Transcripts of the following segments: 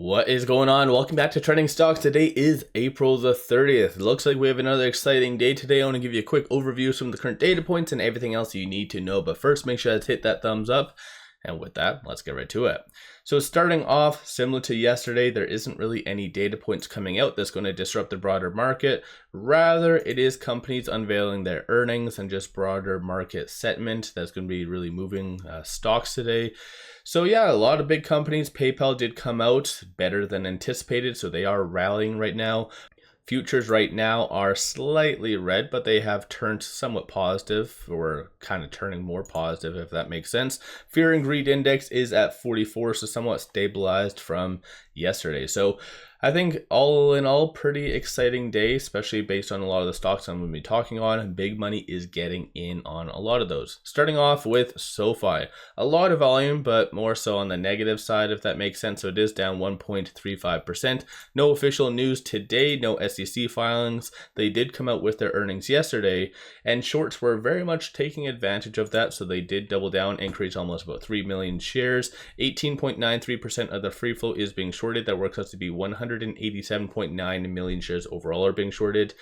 What is going on? Welcome back to Trending Stocks. Today is April the 30th. Looks like we have another exciting day today. I want to give you a quick overview of some of the current data points and everything else you need to know. But first, make sure to hit that thumbs up. And with that, let's get right to it. So starting off, similar to yesterday, there isn't really any data points coming out that's going to disrupt the broader market. Rather, it is companies unveiling their earnings and just broader market sentiment that's going to be really moving stocks today. So yeah, a lot of big companies. PayPal did come out better than anticipated, so they are rallying right now. Futures right now are slightly red, but they have turned somewhat positive, or kind of turning more positive, if that makes sense. Fear and Greed Index is at 44, so somewhat stabilized from yesterday. So I think all in all, pretty exciting day, especially based on a lot of the stocks I'm going to be talking on. Big money is getting in on a lot of those. Starting off with Sofi. A lot of volume, but more so on the negative side, if that makes sense. So it is down 1.35%. No official news today, no SEC filings. They did come out with their earnings yesterday, and shorts were very much taking advantage of that. So they did double down, increase almost about 3 million shares. 18.93% of the free float is being shorted. That works out to be 187.9 million shares overall are being shorted.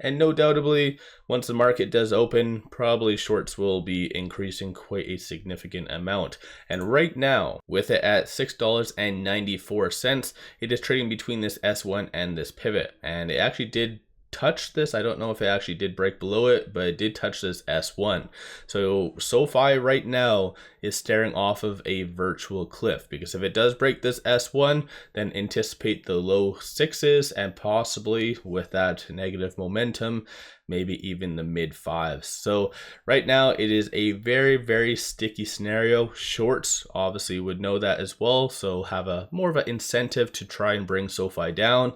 And no doubtably, once the market does open, probably shorts will be increasing quite a significant amount. And right now, with it at $6.94, it is trading between this S1 and this pivot. And it actually did touch this. I don't know if it actually did break below it, but it did touch this S1. So SoFi right now is staring off of a virtual cliff, because if it does break this S1, then anticipate the low sixes and possibly with that negative momentum, maybe even the mid fives. So right now it is a very, very sticky scenario. Shorts obviously would know that as well, so have a more of an incentive to try and bring SoFi down.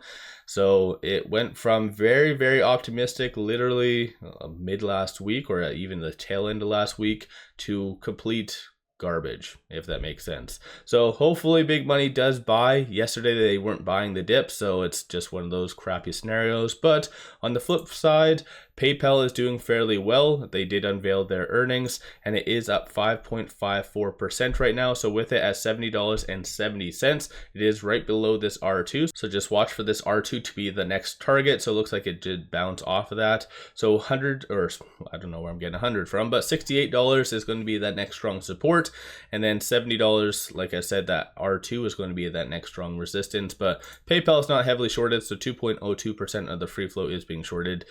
So it went from very, very optimistic, literally mid last week or even the tail end of last week, to complete garbage, if that makes sense. So hopefully big money does buy. Yesterday they weren't buying the dip, so it's just one of those crappy scenarios. But on the flip side, PayPal is doing fairly well. They did unveil their earnings, and it is up 5.54% right now. So with it at $70.70, it is right below this R2. So just watch for this R2 to be the next target. So it looks like it did bounce off of that. So 100, or I don't know where I'm getting 100 from, but $68 is going to be that next strong support. And then $70, like I said, that R2 is going to be that next strong resistance. But PayPal is not heavily shorted, so 2.02% of the free float is being shorted.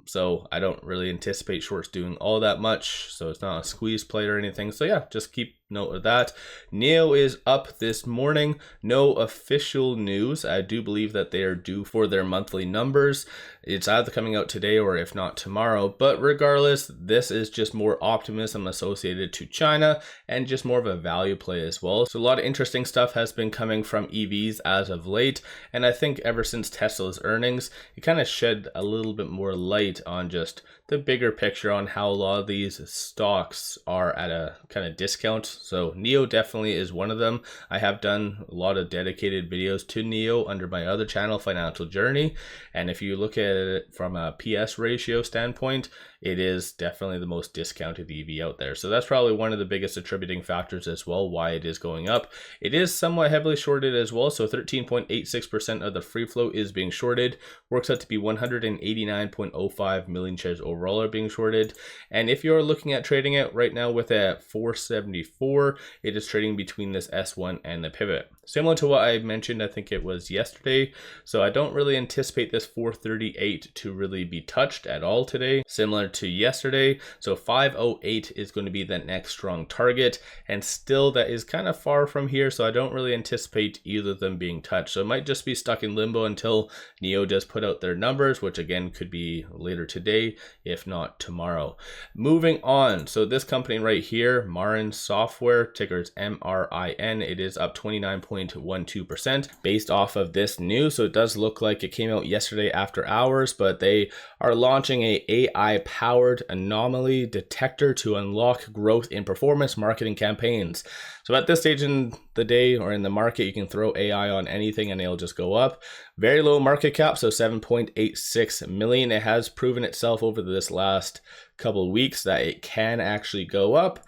So I don't really anticipate shorts doing all that much. So it's not a squeeze play or anything. So yeah, just keep note of that. NIO is up this morning. No official news. I do believe that they are due for their monthly numbers. It's either coming out today or if not tomorrow. But regardless, this is just more optimism associated to China and just more of a value play as well. So a lot of interesting stuff has been coming from EVs as of late. And I think ever since Tesla's earnings, it kind of shed a little bit more light on just the bigger picture on how a lot of these stocks are at a kind of discount. So NIO definitely is one of them. I have done a lot of dedicated videos to NIO under my other channel, Financial Journey. And if you look at it from a PS ratio standpoint, it is definitely the most discounted EV out there. So that's probably one of the biggest attributing factors as well why it is going up. It is somewhat heavily shorted as well. So 13.86% of the free float is being shorted. Works out to be 189.05 million shares overall are being shorted. And if you're looking at trading it right now with a 474, it is trading between this S1 and the pivot. Similar to what I mentioned, I think it was yesterday. So I don't really anticipate this 438 to really be touched at all today. Similar to yesterday. So 508 is going to be the next strong target, and still that is kind of far from here, so I don't really anticipate either of them being touched. So it might just be stuck in limbo until NIO does put out their numbers, which again could be later today, if not tomorrow. Moving on, so this company right here, Marin Software, ticker's MRIN, it is up 29.12% based off of this news. So it does look like it came out yesterday after hours, but they are launching a AI-powered anomaly detector to unlock growth in performance marketing campaigns. So at this stage in the day or in the market, you can throw AI on anything and it'll just go up. Very low market cap, so 7.86 million. It has proven itself over this last couple of weeks that it can actually go up.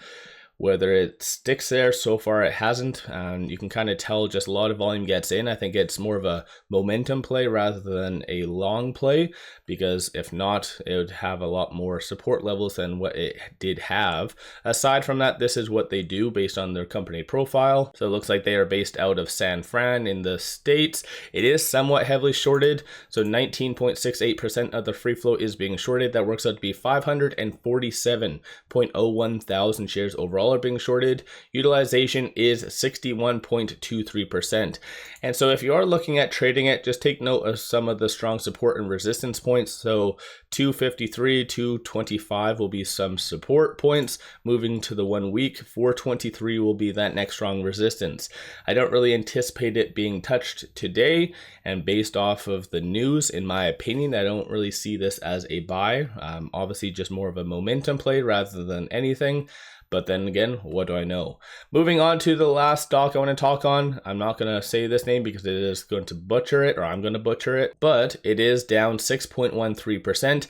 Whether it sticks there, so far it hasn't, and you can kind of tell just a lot of volume gets in. I think it's more of a momentum play rather than a long play, because if not, it would have a lot more support levels than what it did have. Aside from that, this is what they do based on their company profile. So it looks like they are based out of San Fran in the States. It is somewhat heavily shorted, so 19.68% of the free float is being shorted. That works out to be 547.01 thousand shares overall are being shorted. Utilization is 61.23%. And so if you are looking at trading it, just take note of some of the strong support and resistance points. So 253, 225 will be some support points. Moving to the 1 week, 423 will be that next strong resistance. I don't really anticipate it being touched today, and based off of the news, in my opinion, I don't really see this as a buy. Obviously just more of a momentum play rather than anything. But then again, what do I know? Moving on to the last stock I want to talk on. I'm not going to say this name because it is going to butcher it, or I'm going to butcher it, but it is down 6.13%.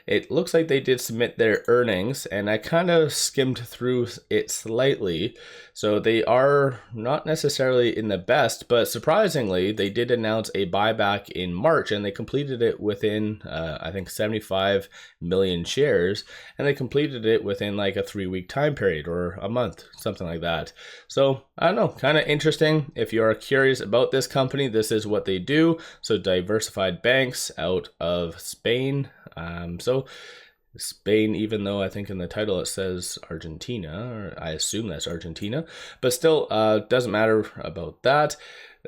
It looks like they did submit their earnings, and I kind of skimmed through it slightly. So they are not necessarily in the best, but surprisingly, they did announce a buyback in March, and they completed it within, I think, 75 million shares, and they completed it within like a 3-week time period or a month, something like that. So I don't know, kind of interesting. If you are curious about this company, this is what they do. So Diversified Banks out of Spain. So Spain, even though I think in the title it says Argentina, or I assume that's Argentina, but still doesn't matter about that.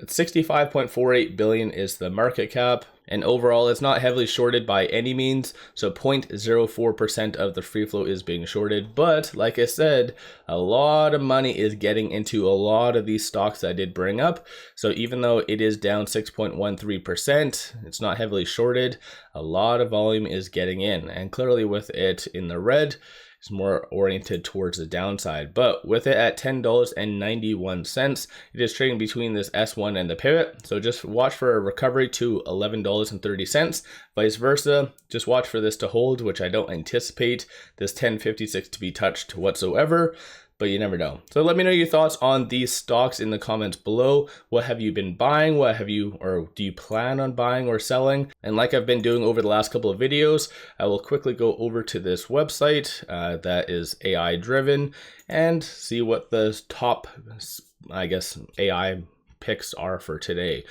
65.48 billion is the market cap, and overall it's not heavily shorted by any means, so 0.04% of the free float is being shorted. But like I said, a lot of money is getting into a lot of these stocks that I did bring up. So even though it is down 6.13%, it's not heavily shorted. A lot of volume is getting in, and clearly with it in the red, it's more oriented towards the downside. But with it at $10.91, it is trading between this S1 and the pivot. So just watch for a recovery to $11.30. Vice versa, just watch for this to hold, which I don't anticipate this 10.56 to be touched whatsoever. But you never know. So let me know your thoughts on these stocks in the comments below. What have you been buying? What have you, or do you plan on buying or selling? And like I've been doing over the last couple of videos, I will quickly go over to this website that is AI driven and see what the top, I guess, AI picks are for today.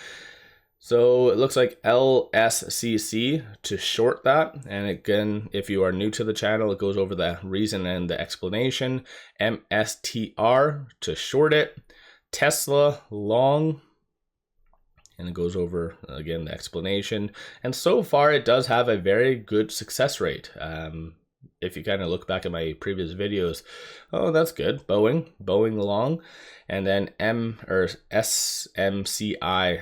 So it looks like LSCC to short that. And again, if you are new to the channel, it goes over the reason and the explanation. MSTR to short it. Tesla long. And it goes over, again, the explanation. And so far, it does have a very good success rate. If you kind of look back at my previous videos, oh, that's good. Boeing long, and then SMCI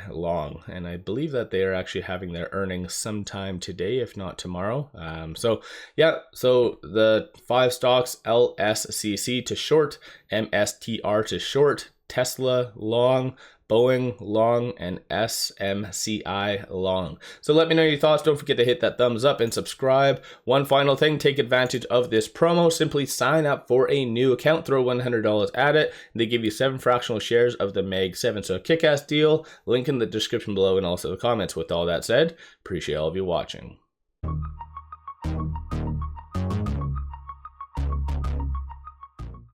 long. And I believe that they are actually having their earnings sometime today, if not tomorrow. So yeah, so the 5 stocks, LSCC to short, MSTR to short, Tesla long, Boeing long, and SMCI long. So let me know your thoughts. Don't forget to hit that thumbs up and subscribe. One final thing, take advantage of this promo. Simply sign up for a new account, throw $100 at it, and they give you 7 fractional shares of the Mag 7. So a kick-ass deal. Link in the description below and also the comments. With all that said, appreciate all of you watching.